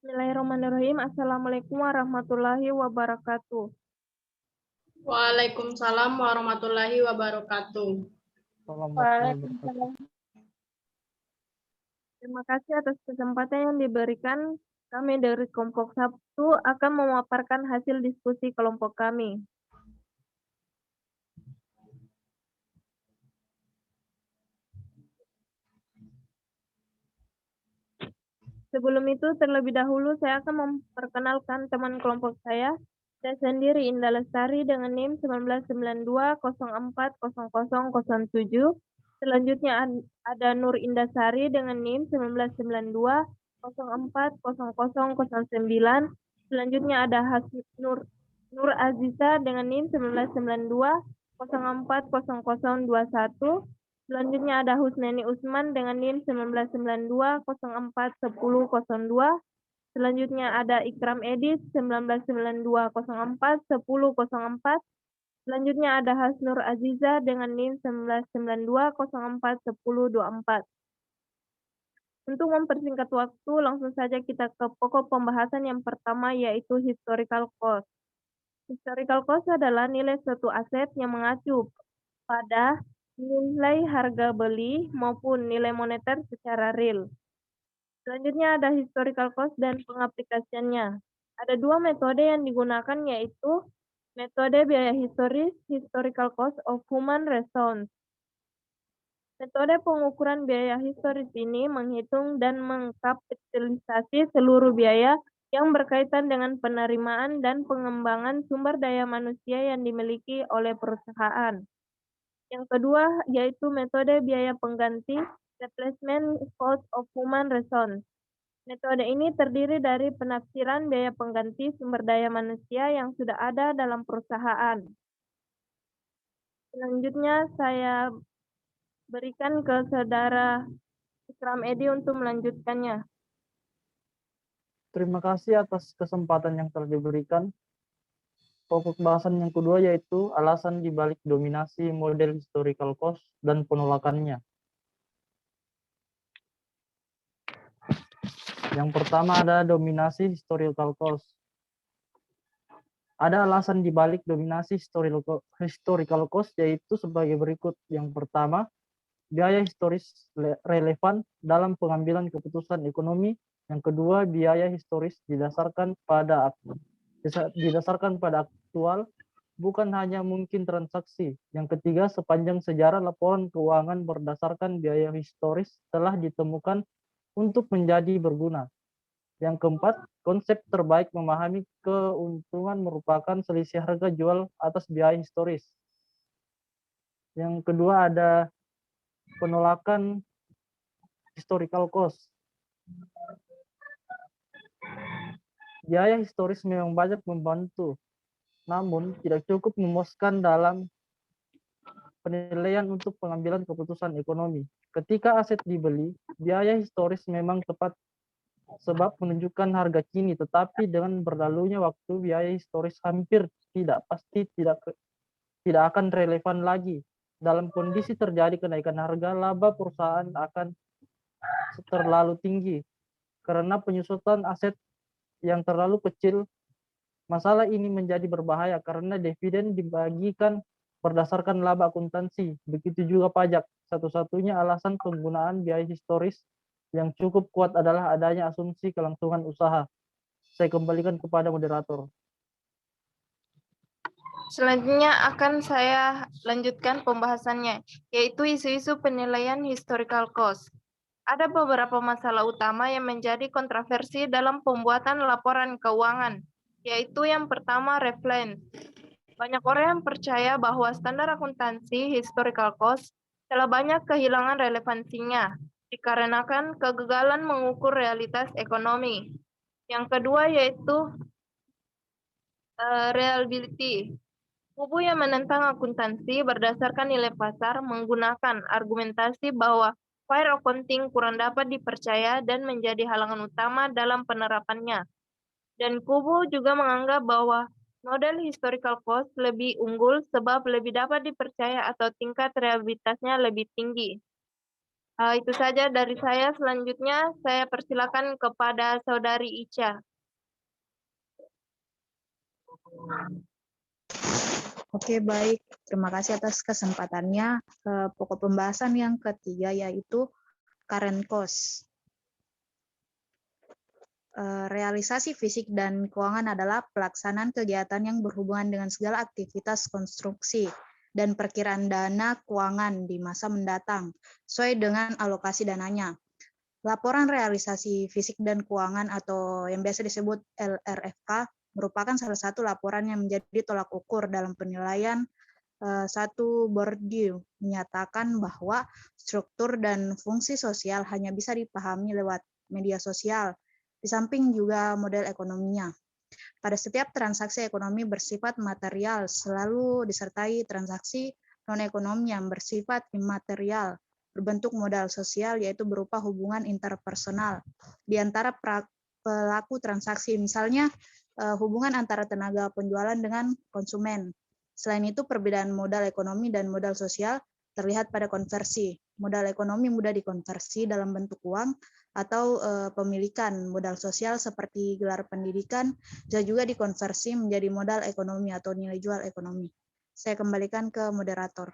Bismillahirrahmanirrahim. Assalamualaikum warahmatullahi wabarakatuh. Waalaikumsalam warahmatullahi wabarakatuh. Waalaikumsalam. Terima kasih atas kesempatan yang diberikan. Kami dari kelompok 1 akan memaparkan hasil diskusi kelompok kami. Sebelum itu, terlebih dahulu saya akan memperkenalkan teman kelompok saya. Saya sendiri Indah Lestari dengan NIM 1992040007. Selanjutnya ada Nur Indasari dengan NIM 1992040009. Selanjutnya ada Nur Aziza dengan NIM 1992040021. Selanjutnya ada Husneni Usman dengan NIM 1992041002. Selanjutnya ada Ikram Edis 1992041004. Selanjutnya ada Hasnur Aziza dengan NIM 1992041024. Untuk mempersingkat waktu, langsung saja kita ke pokok pembahasan yang pertama, yaitu historical cost. Historical cost adalah nilai suatu aset yang mengacu pada nilai harga beli maupun nilai moneter secara real. Selanjutnya ada historical cost dan pengaplikasiannya. Ada dua metode yang digunakan, yaitu metode biaya historis, historical cost of human resource. Metode pengukuran biaya historis ini menghitung dan mengkapitalisasi seluruh biaya yang berkaitan dengan penerimaan dan pengembangan sumber daya manusia yang dimiliki oleh perusahaan. Yang kedua yaitu metode biaya pengganti, replacement cost of human resource. Metode ini terdiri dari penafsiran biaya pengganti sumber daya manusia yang sudah ada dalam perusahaan. Selanjutnya saya berikan ke saudara Ikram Edi untuk melanjutkannya. Terima kasih atas kesempatan yang telah diberikan. Pokok bahasan yang kedua yaitu alasan dibalik dominasi model historical cost dan penolakannya. Yang pertama ada dominasi historical cost. Ada alasan dibalik dominasi historical cost yaitu sebagai berikut. Yang pertama, biaya historis relevan dalam pengambilan keputusan ekonomi. Yang kedua, biaya historis didasarkan pada aktual, bukan hanya mungkin transaksi. Yang ketiga, sepanjang sejarah laporan keuangan berdasarkan biaya historis telah ditemukan untuk menjadi berguna. Yang keempat, konsep terbaik memahami keuntungan merupakan selisih harga jual atas biaya historis. Yang kedua ada penolakan historical cost. Biaya historis memang banyak membantu, namun tidak cukup memuaskan dalam penilaian untuk pengambilan keputusan ekonomi. Ketika aset dibeli, biaya historis memang tepat sebab menunjukkan harga kini, tetapi dengan berlalunya waktu, biaya historis hampir tidak akan relevan lagi. Dalam kondisi terjadi kenaikan harga, laba perusahaan akan terlalu tinggi karena penyusutan aset yang terlalu kecil. Masalah ini menjadi berbahaya karena dividen dibagikan berdasarkan laba akuntansi. Begitu juga pajak. Satu-satunya alasan penggunaan biaya historis yang cukup kuat adalah adanya asumsi kelangsungan usaha. Saya kembalikan kepada moderator. Selanjutnya akan saya lanjutkan pembahasannya, yaitu isu-isu penilaian historical cost. Ada beberapa masalah utama yang menjadi kontroversi dalam pembuatan laporan keuangan, yaitu yang pertama, reference. Banyak orang yang percaya bahwa standar akuntansi historical cost telah banyak kehilangan relevansinya dikarenakan kegagalan mengukur realitas ekonomi. Yang kedua yaitu reliability. Kubu yang menentang akuntansi berdasarkan nilai pasar menggunakan argumentasi bahwa fair accounting kurang dapat dipercaya dan menjadi halangan utama dalam penerapannya. Dan kubu juga menganggap bahwa model historical cost lebih unggul sebab lebih dapat dipercaya atau tingkat reliabilitasnya lebih tinggi. Itu saja dari saya. Selanjutnya saya persilakan kepada Saudari Ica. Oke, baik. Terima kasih atas kesempatannya. Pokok pembahasan yang ketiga yaitu current cost. Realisasi fisik dan keuangan adalah pelaksanaan kegiatan yang berhubungan dengan segala aktivitas konstruksi dan perkiraan dana keuangan di masa mendatang, sesuai dengan alokasi dananya. Laporan realisasi fisik dan keuangan atau yang biasa disebut LRFK merupakan salah satu laporan yang menjadi tolak ukur dalam penilaian. Satu Bourdieu menyatakan bahwa struktur dan fungsi sosial hanya bisa dipahami lewat media sosial, di samping juga model ekonominya. Pada setiap transaksi ekonomi bersifat material, selalu disertai transaksi non-ekonomi yang bersifat imaterial, berbentuk modal sosial, yaitu berupa hubungan interpersonal di antara pelaku transaksi, misalnya hubungan antara tenaga penjualan dengan konsumen. Selain itu, perbedaan modal ekonomi dan modal sosial terlihat pada konversi. Modal ekonomi mudah dikonversi dalam bentuk uang atau pemilikan. Modal sosial seperti gelar pendidikan bisa juga dikonversi menjadi modal ekonomi atau nilai jual ekonomi. Saya kembalikan ke moderator.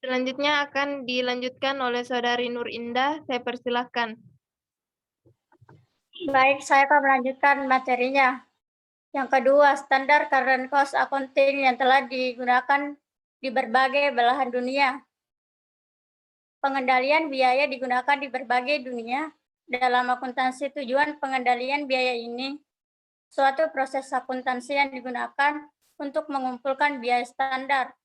Selanjutnya akan dilanjutkan oleh Saudari Nur Indah. Saya persilahkan. Baik, saya akan melanjutkan materinya. Yang kedua, standar current cost accounting yang telah digunakan di berbagai belahan dunia. Pengendalian biaya digunakan di berbagai dunia. Dalam akuntansi, tujuan pengendalian biaya ini suatu proses akuntansi yang digunakan untuk mengumpulkan biaya standar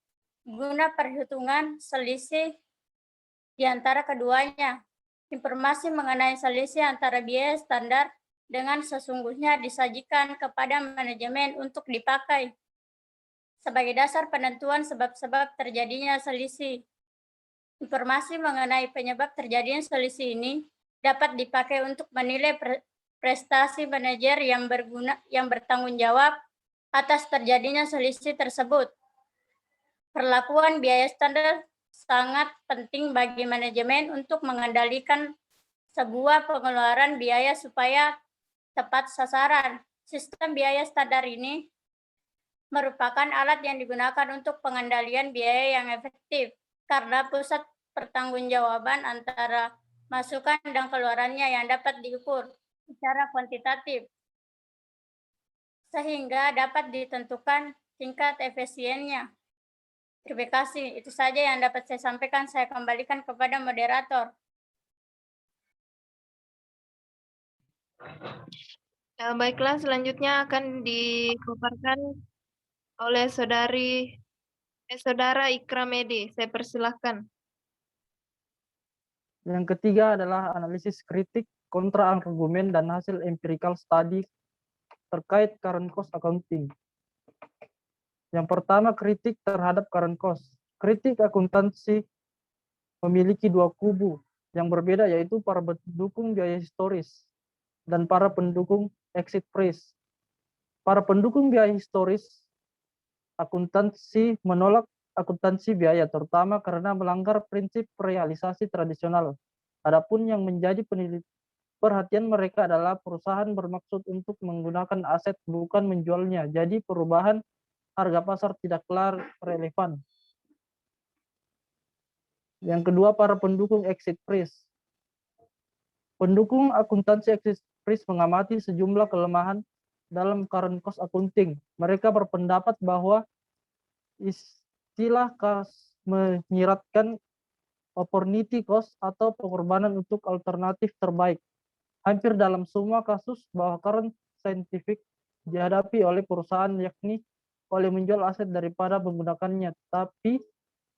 guna perhitungan selisih di antara keduanya. Informasi mengenai selisih antara biaya standar dengan sesungguhnya disajikan kepada manajemen untuk dipakai sebagai dasar penentuan sebab-sebab terjadinya selisih. Informasi mengenai penyebab terjadinya selisih ini dapat dipakai untuk menilai prestasi manajer yang bertanggung jawab atas terjadinya selisih tersebut. Perlakuan biaya standar sangat penting bagi manajemen untuk mengendalikan sebuah pengeluaran biaya supaya tepat sasaran. Sistem biaya standar ini merupakan alat yang digunakan untuk pengendalian biaya yang efektif karena pusat pertanggungjawaban antara masukan dan keluarannya yang dapat diukur secara kuantitatif sehingga dapat ditentukan tingkat efisiennya. Terima kasih. Itu saja yang dapat saya sampaikan. Saya kembalikan kepada moderator. Baiklah, selanjutnya akan dipaparkan oleh Saudara Ikra Medi. Saya persilahkan. Yang ketiga adalah analisis kritik, kontra argumen, dan hasil empirical study terkait current cost accounting. Yang pertama, kritik terhadap current cost. Kritik akuntansi memiliki dua kubu yang berbeda, yaitu para pendukung biaya historis dan para pendukung exit price. Para pendukung biaya historis, akuntansi menolak akuntansi biaya, terutama karena melanggar prinsip realisasi tradisional. Adapun yang menjadi perhatian mereka adalah perusahaan bermaksud untuk menggunakan aset bukan menjualnya. Jadi perubahan harga pasar tidaklah relevan. Yang kedua, para pendukung exit price. Pendukung akuntansi exit price mengamati sejumlah kelemahan dalam current cost accounting. Mereka berpendapat bahwa istilah cost menyiratkan opportunity cost atau pengorbanan untuk alternatif terbaik. Hampir dalam semua kasus bahwa current scientific dihadapi oleh perusahaan, yakni oleh menjual aset daripada menggunakannya, tapi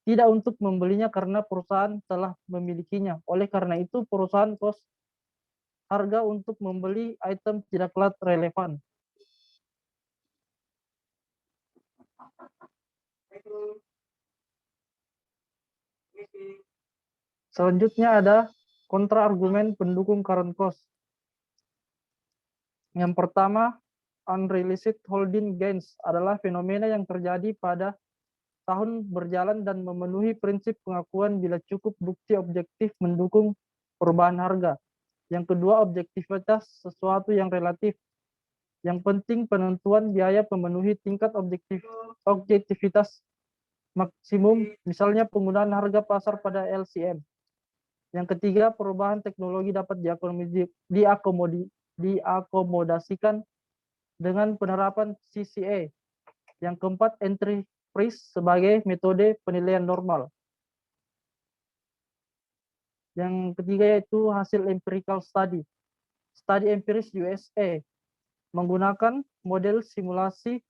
tidak untuk membelinya karena perusahaan telah memilikinya. Oleh karena itu, perusahaan cost harga untuk membeli item tidaklah relevan. Selanjutnya ada Kontra-argumen pendukung current cost. Yang pertama, unrealized holding gains adalah fenomena yang terjadi pada tahun berjalan dan memenuhi prinsip pengakuan bila cukup bukti objektif mendukung perubahan harga. Yang kedua, objektivitas sesuatu yang relatif. Yang penting penentuan biaya pemenuhi tingkat objektivitas maksimum, misalnya penggunaan harga pasar pada LCM. Yang ketiga, perubahan teknologi dapat diakomodasikan dengan penerapan CCA. Yang keempat, entry freeze sebagai metode penilaian normal. Yang ketiga yaitu hasil empirical study. Studi empiris USA menggunakan model simulasi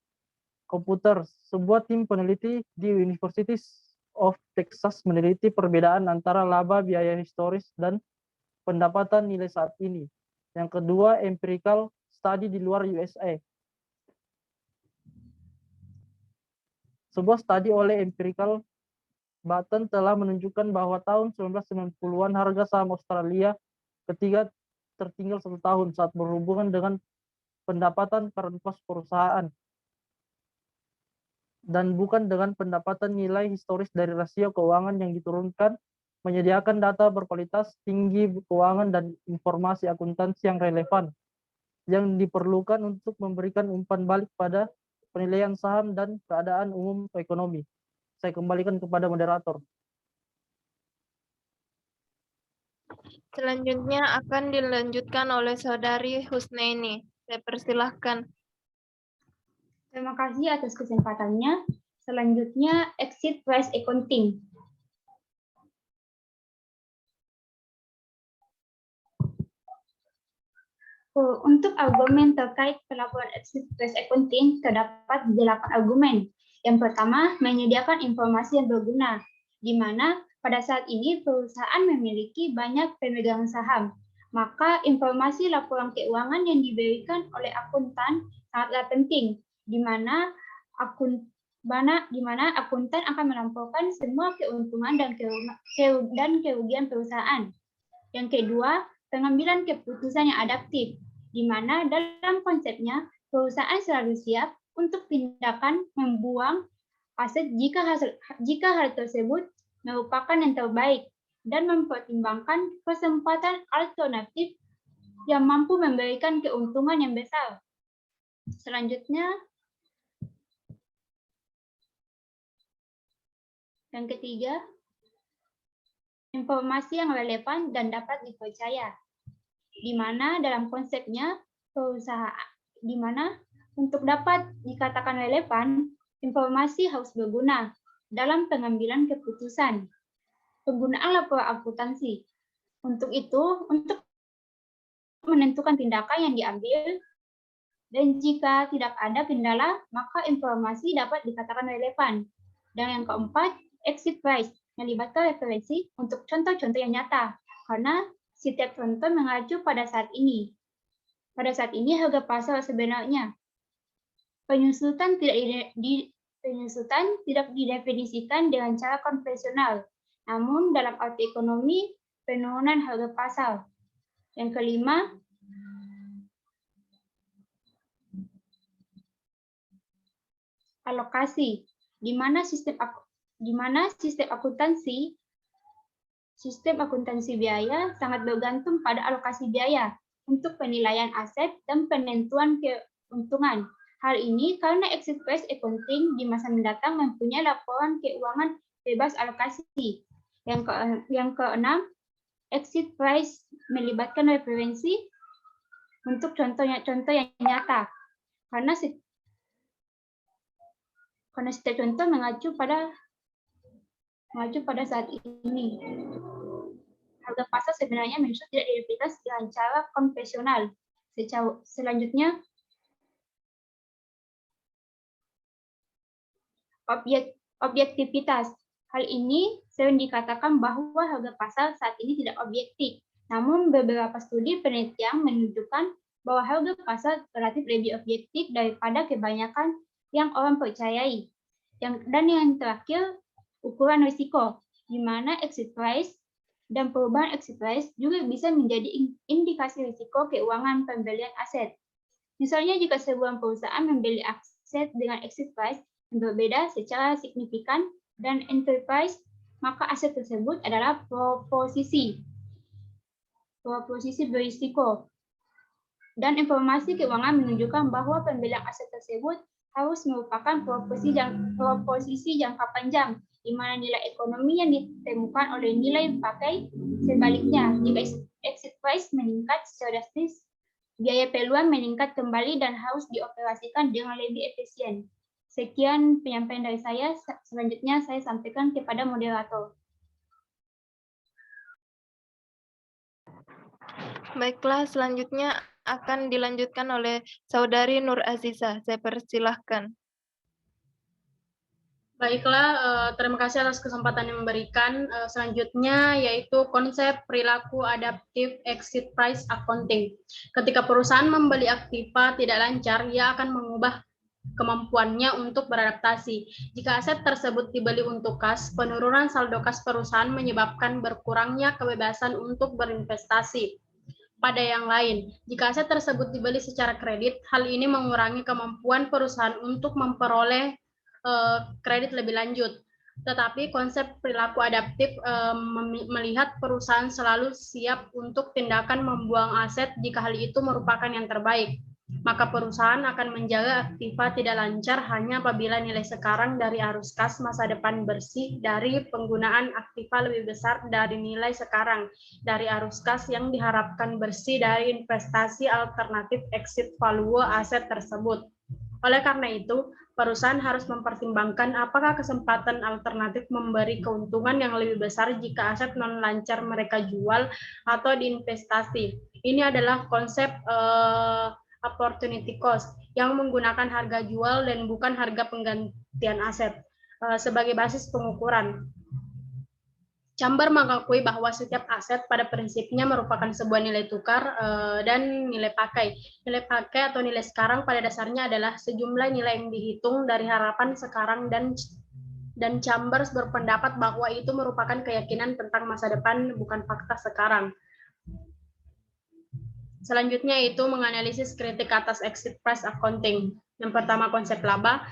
komputer. Sebuah tim peneliti di University of Texas meneliti perbedaan antara laba biaya historis dan pendapatan nilai saat ini. Yang kedua, empirical study di luar USA. Sebuah studi oleh Empirical Button telah menunjukkan bahwa tahun 1990-an harga saham Australia ketiga tertinggal 1 tahun saat berhubungan dengan pendapatan current cost perusahaan dan bukan dengan pendapatan nilai historis dari rasio keuangan yang diturunkan. Menyediakan data berkualitas tinggi keuangan dan informasi akuntansi yang relevan yang diperlukan untuk memberikan umpan balik pada penilaian saham dan keadaan umum ekonomi. Saya kembalikan kepada moderator. Selanjutnya akan dilanjutkan oleh Saudari Husnaini. Saya persilahkan. Terima kasih atas kesempatannya. Selanjutnya, exit price accounting. Untuk argumen terkait pelaporan exit price accounting, terdapat 8 argumen. Yang pertama, menyediakan informasi yang berguna, di mana pada saat ini perusahaan memiliki banyak pemegang saham. Maka informasi laporan keuangan yang diberikan oleh akuntan sangatlah penting, di mana akuntan akan melaporkan semua keuntungan dan kerugian perusahaan. Yang kedua, pengambilan keputusan yang adaptif, di mana dalam konsepnya perusahaan selalu siap untuk tindakan membuang aset jika hal tersebut merupakan yang terbaik dan mempertimbangkan kesempatan alternatif yang mampu memberikan keuntungan yang besar. Selanjutnya, yang ketiga, informasi yang relevan dan dapat dipercaya, di mana dalam konsepnya perusahaan, di mana untuk dapat dikatakan relevan, informasi harus berguna dalam pengambilan keputusan. Penggunaan laporan akuntansi. Untuk itu, untuk menentukan tindakan yang diambil, dan jika tidak ada kendala, maka informasi dapat dikatakan relevan. Dan yang keempat, exit price, melibatkan referensi untuk contoh-contoh yang nyata, karena setiap contoh mengacu pada saat ini. Pada saat ini harga pasar sebenarnya. Penyusutan tidak didefinisikan dengan cara konvensional, namun dalam arti ekonomi, penurunan harga pasar. Yang kelima, alokasi, di mana sistem akuntansi biaya sangat bergantung pada alokasi biaya untuk penilaian aset dan penentuan keuntungan. Hal ini karena exit price accounting di masa mendatang mempunyai laporan keuangan bebas alokasi. Yang keenam, exit price melibatkan referensi untuk contoh yang nyata, karena setiap contoh mengacu pada saat ini. Harga pasar sebenarnya menurut tidak didefinisikan dengan cara konvensional. Selanjutnya, objektivitas. Hal ini sering dikatakan bahwa harga pasar saat ini tidak objektif. Namun beberapa studi penelitian menunjukkan bahwa harga pasar relatif lebih objektif daripada kebanyakan yang orang percayai. Dan yang terakhir, ukuran risiko, di mana exit price dan perubahan exit price juga bisa menjadi indikasi risiko keuangan pembelian aset. Misalnya jika sebuah perusahaan membeli aset dengan exit price yang berbeda secara signifikan dan entry price, maka aset tersebut adalah proposisi berisiko. Dan informasi keuangan menunjukkan bahwa pembelian aset tersebut harus merupakan proposisi jangka panjang, di mana nilai ekonomi yang ditemukan oleh nilai pakai. Sebaliknya, jika exit price meningkat secara drastis, biaya peluang meningkat kembali dan harus dioperasikan dengan lebih efisien. Sekian penyampaian dari saya. Selanjutnya saya sampaikan kepada moderator. Baiklah, selanjutnya akan dilanjutkan oleh Saudari Nur Aziza. Saya persilahkan. Baiklah, terima kasih atas kesempatan yang memberikan. Selanjutnya yaitu konsep perilaku adaptif exit price accounting. Ketika perusahaan membeli aktiva tidak lancar, ia akan mengubah kemampuannya untuk beradaptasi. Jika aset tersebut dibeli untuk kas, penurunan saldo kas perusahaan menyebabkan berkurangnya kebebasan untuk berinvestasi pada yang lain. Jika aset tersebut dibeli secara kredit, hal ini mengurangi kemampuan perusahaan untuk memperoleh kredit lebih lanjut. Tetapi konsep perilaku adaptif melihat perusahaan selalu siap untuk tindakan membuang aset jika hal itu merupakan yang terbaik. Maka perusahaan akan menjaga aktiva tidak lancar hanya apabila nilai sekarang dari arus kas masa depan bersih dari penggunaan aktiva lebih besar dari nilai sekarang dari arus kas yang diharapkan bersih dari investasi alternatif exit value aset tersebut. Oleh karena itu, perusahaan harus mempertimbangkan apakah kesempatan alternatif memberi keuntungan yang lebih besar jika aset non-lancar mereka jual atau diinvestasi. Ini adalah konsep opportunity cost yang menggunakan harga jual dan bukan harga penggantian aset sebagai basis pengukuran. Chamber mengakui bahwa setiap aset pada prinsipnya merupakan sebuah nilai tukar dan nilai pakai. Nilai pakai atau nilai sekarang pada dasarnya adalah sejumlah nilai yang dihitung dari harapan sekarang dan Chambers berpendapat bahwa itu merupakan keyakinan tentang masa depan, bukan fakta sekarang. Selanjutnya itu menganalisis kritik atas exit price accounting. Yang pertama, konsep laba.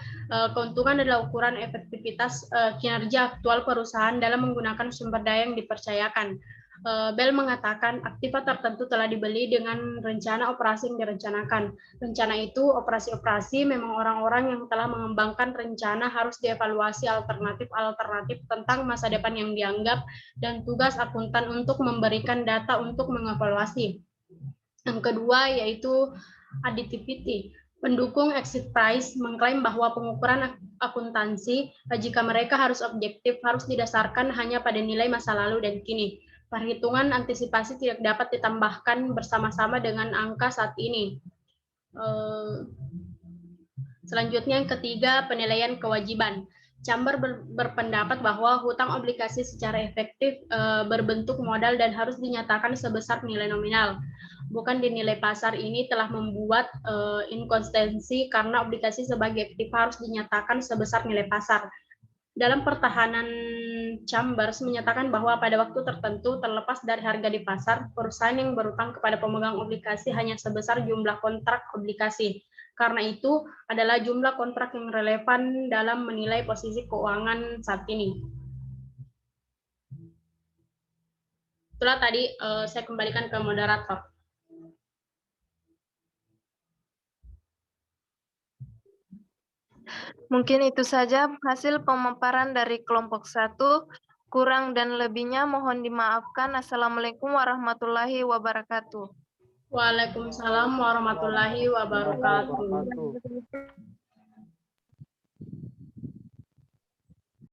Keuntungan adalah ukuran efektivitas kinerja aktual perusahaan dalam menggunakan sumber daya yang dipercayakan. Bell mengatakan aktiva tertentu telah dibeli dengan rencana operasi yang direncanakan. Rencana itu, operasi-operasi, memang orang-orang yang telah mengembangkan rencana harus dievaluasi alternatif-alternatif tentang masa depan yang dianggap dan tugas akuntan untuk memberikan data untuk mengevaluasi. Yang kedua yaitu additivity. Pendukung exit price mengklaim bahwa pengukuran akuntansi jika mereka harus objektif harus didasarkan hanya pada nilai masa lalu dan kini. Perhitungan antisipasi tidak dapat ditambahkan bersama-sama dengan angka saat ini. Selanjutnya yang ketiga, penilaian kewajiban. Chamber berpendapat bahwa hutang obligasi secara efektif berbentuk modal dan harus dinyatakan sebesar nilai nominal. Bukan dinilai pasar ini telah membuat inkonsistensi karena obligasi sebagai aktiva harus dinyatakan sebesar nilai pasar. Dalam pertahanan, Chambers menyatakan bahwa pada waktu tertentu terlepas dari harga di pasar, perusahaan yang berutang kepada pemegang obligasi hanya sebesar jumlah kontrak obligasi. Karena itu adalah jumlah kontrak yang relevan dalam menilai posisi keuangan saat ini. Itulah tadi saya kembalikan ke moderator. Mungkin itu saja hasil pemaparan dari kelompok 1. Kurang dan lebihnya mohon dimaafkan. Assalamualaikum warahmatullahi wabarakatuh. Waalaikumsalam warahmatullahi wabarakatuh.